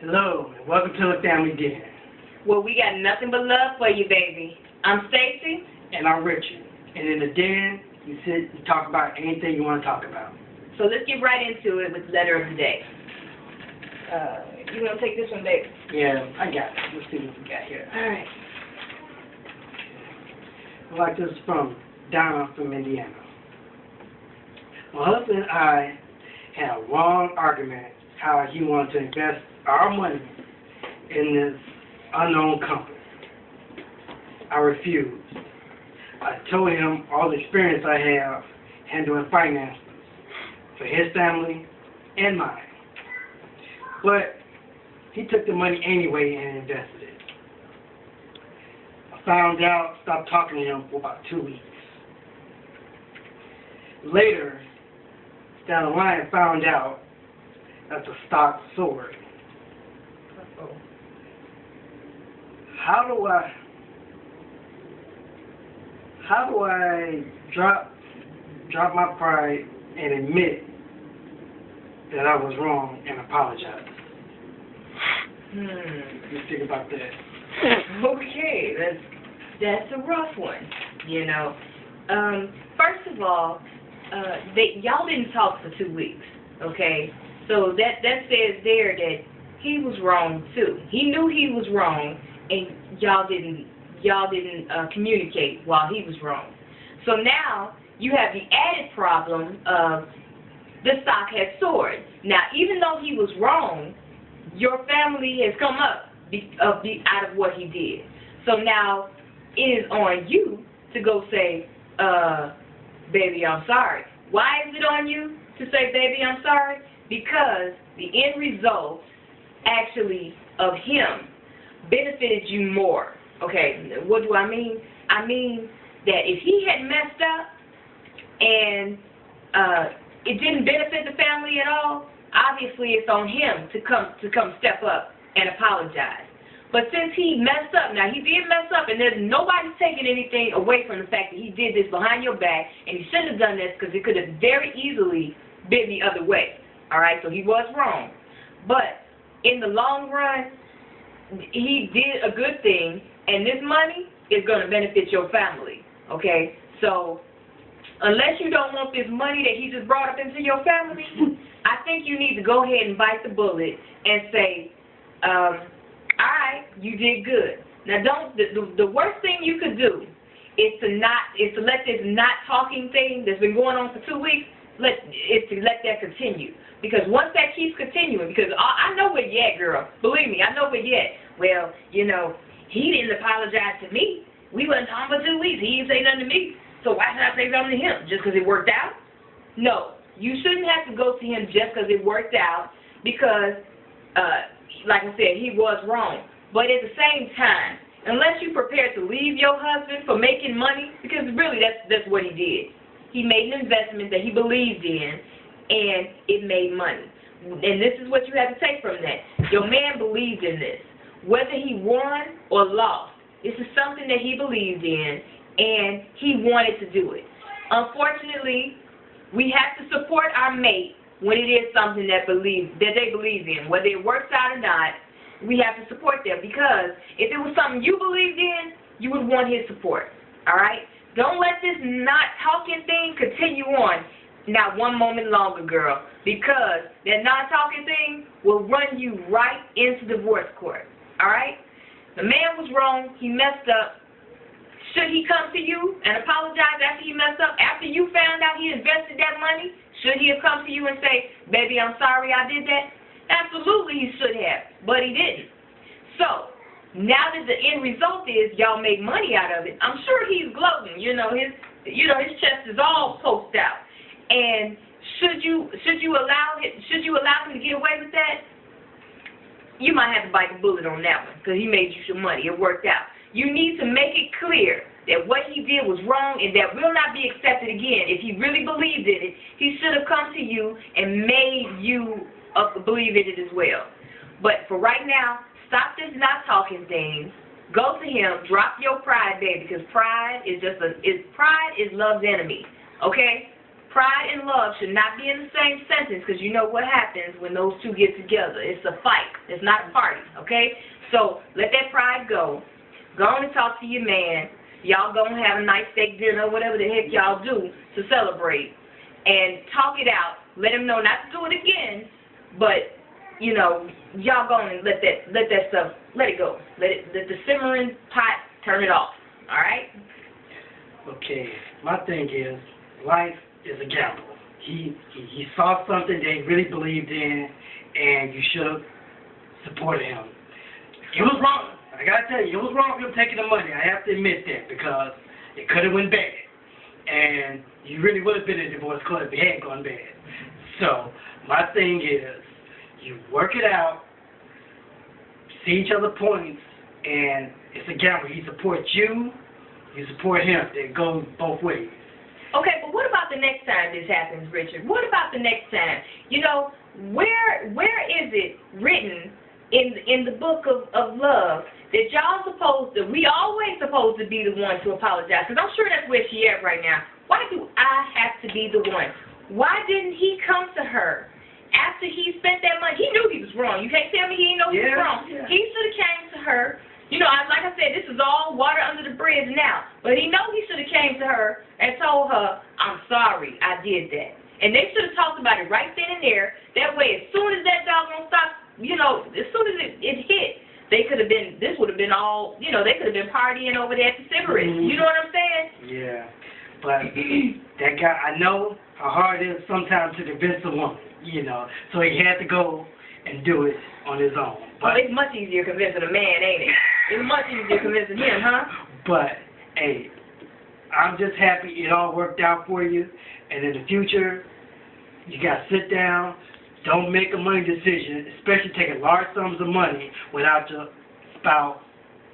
Hello, and welcome to the family dinner. Well, we got nothing but love for you, baby. I'm Stacy. And I'm Richard. And in the den, you sit and talk about anything you want to talk about. So let's get right into it with the letter of the day. You want to take this one, baby? Yeah, I got it. Let's see what we got here. All right. I like this from Donna from Indiana. My husband and I had a long argument how he wanted to invest our money in this unknown company. I refused. I told him all the experience I have handling finances for his family and mine. But he took the money anyway and invested it. I found out, stopped talking to him for about 2 weeks. Later, down the line, I found out that the stock soared. Uh-oh. How do I drop my pride and admit that I was wrong and apologize? You think about that. Okay, that's a rough one, you know. First of all, y'all didn't talk for 2 weeks, okay? So that says there that he was wrong too. He knew he was wrong, and y'all didn't communicate while he was wrong. So now you have the added problem of the stock has soared. Now, even though he was wrong, your family has come up out of what he did. So now it is on you to go say, baby, I'm sorry. Why is it on you to say, baby, I'm sorry? Because the end result, actually, of him benefited you more. Okay, what do I mean? I mean that if he had messed up and it didn't benefit the family at all, obviously it's on him to come step up and apologize. But since he messed up, now he did mess up, and there's nobody taking anything away from the fact that he did this behind your back, and he shouldn't have done this because it could have very easily been the other way. All right, so he was wrong. But in the long run, he did a good thing, and this money is going to benefit your family, okay? So unless you don't want this money that he just brought up into your family, I think you need to go ahead and bite the bullet and say, all right, you did good. Now, the worst thing you could do is to let this not talking thing that's been going on for 2 weeks, let that continue. Because once that keeps continuing, because I know where you at, girl. Believe me, I know where you at. Well, you know, he didn't apologize to me. We wasn't talking for 2 weeks. He didn't say nothing to me. So why should I say something to him? Just because it worked out? No. You shouldn't have to go to him just because it worked out because, like I said, he was wrong. But at the same time, unless you're prepared to leave your husband for making money, because really that's what he did. He made an investment that he believed in, and it made money. And this is what you have to take from that. Your man believed in this. Whether he won or lost, this is something that he believed in, and he wanted to do it. Unfortunately, we have to support our mate when it is something that they believe in. Whether it works out or not, we have to support them, because if it was something you believed in, you would want his support. All right? Don't let this not talking thing continue on not one moment longer, girl, because that not talking thing will run you right into divorce court. All right? The man was wrong. He messed up. Should he come to you and apologize after he messed up? After you found out he invested that money, should he have come to you and say, baby, I'm sorry I did that? Absolutely he should have, but he didn't. So, now that the end result is y'all make money out of it, I'm sure he's gloating. His chest is all poked out. And should you allow him to get away with that? You might have to bite the bullet on that one, because he made you some money. It worked out. You need to make it clear that what he did was wrong and that will not be accepted again. If he really believed in it, he should have come to you and made you believe in it as well. But for right now, stop this not talking thing. Go to him. Drop your pride, baby, because pride is love's enemy. Okay? Pride and love should not be in the same sentence, because you know what happens when those two get together. It's a fight. It's not a party, okay? So let that pride go. Go on and talk to your man. Y'all go and have a nice steak dinner, whatever the heck y'all do to celebrate, and talk it out. Let him know not to do it again, but you know, y'all go and let that stuff, let it go. Let the simmering pot, turn it off. All right? Okay. My thing is, life is a gamble. He saw something that he really believed in, and you should have supported him. It was wrong. I gotta tell you, it was wrong for him taking the money. I have to admit that, because it could have went bad, and you really would have been in a divorce court if it had gone bad. So my thing is, you work it out, see each other's points, and it's a gamble. He supports you, you support him. It goes both ways. Okay, but what about the next time this happens, Richard? What about the next time? You know, where is it written in the book of love that we always supposed to be the one to apologize? Because I'm sure that's where she at right now. Why do I have to be the one? Why didn't he come to her after he spent that money? He knew he was wrong. You can't tell me he didn't know he was wrong. Yeah. He should have came to her. You know, like I said, this is all water under the bridge now. But he knows he should have came to her and told her, I'm sorry, I did that. And they should have talked about it right then and there. That way, as soon as that dog won't stop, you know, as soon as it hit, they could have been, this would have been all, you know, they could have been partying over there at the cigarette. Mm-hmm. You know what I'm saying? Yeah. But that guy, I know how hard it is sometimes to convince a woman, you know. So he had to go and do it on his own. But it's much easier convincing a man, ain't it? It's much easier convincing him, huh? But, hey, I'm just happy it all worked out for you. And in the future, you got to sit down. Don't make a money decision, especially taking large sums of money without your spouse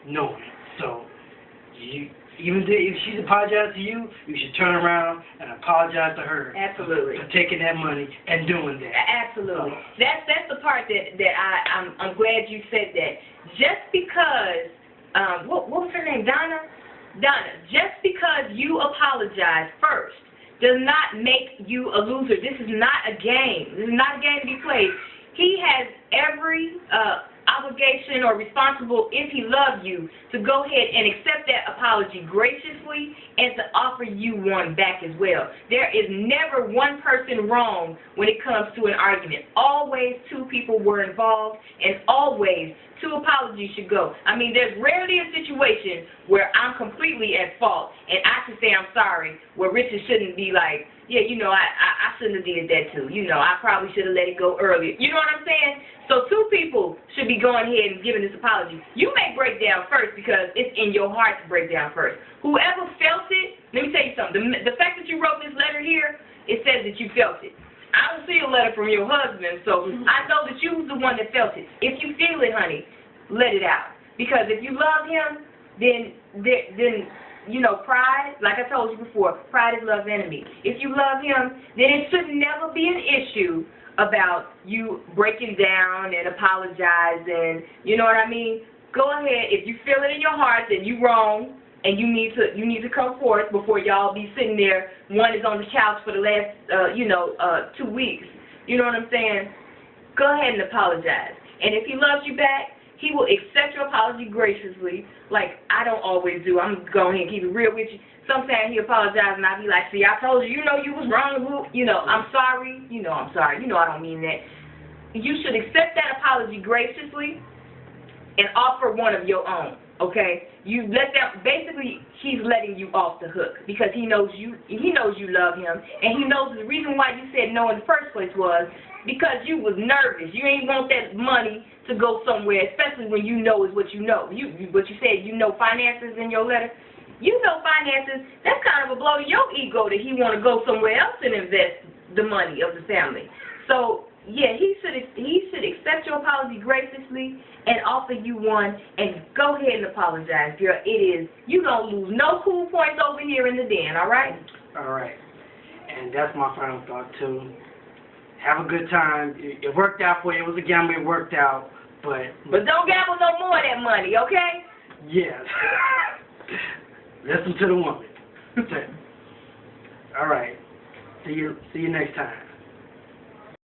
knowing. So, even if she's apologized to you, you should turn around and apologize to her. Absolutely. For taking that money and doing that. Absolutely. That's the part that I'm glad you said that. Just because what was her name? Donna. Just because you apologize first does not make you a loser. This is not a game. This is not a game to be played. He has every obligation or responsible, if he loves you, to go ahead and accept that apology graciously and to offer you one back as well. There is never one person wrong when it comes to an argument. Always two people were involved, and always two apologies should go. I mean, there's rarely a situation where I'm completely at fault and I can say I'm sorry, where Richard shouldn't be like, yeah, you know, I shouldn't have did that too. You know, I probably should have let it go earlier. You know what I'm saying? So two people should be going ahead and giving this apology. You may break down first because it's in your heart to break down first. Whoever felt it, let me tell you something. The fact that you wrote this letter here, it says that you felt it. I don't see a letter from your husband, so I know that you was the one that felt it. If you feel it, honey, let it out. Because if you love him, then you know, pride, like I told you before, pride is love's enemy. If you love him, then it should never be an issue about you breaking down and apologizing. You know what I mean? Go ahead. If you feel it in your heart that you're wrong and you need to come forth before y'all be sitting there. One is on the couch for the last 2 weeks. You know what I'm saying? Go ahead and apologize. And if he loves you back, he will accept your apology graciously, like I don't always do. I'm going ahead and keep it real with you. Sometimes he apologizes and I'll be like, see, I told you, you know you was wrong. You know, I'm sorry. You know I'm sorry. You know I don't mean that. You should accept that apology graciously and offer one of your own, okay? You let that, basically, he's letting you off the hook because he knows you love him, and he knows the reason why you said no in the first place was because you was nervous. You ain't want that money to go somewhere, especially when you know is what you know. What you said, you know finances in your letter. You know finances, that's kind of a blow to your ego that he want to go somewhere else and invest the money of the family. So, yeah, he should accept your apology graciously and offer you one, and go ahead and apologize, girl. You don't lose no cool points over here in the den, all right? All right. And that's my final thought, too. Have a good time. It worked out for you. It was a gamble. It worked out. But don't gamble no more of that money, okay? Yes. Listen to the woman. All right. See you next time.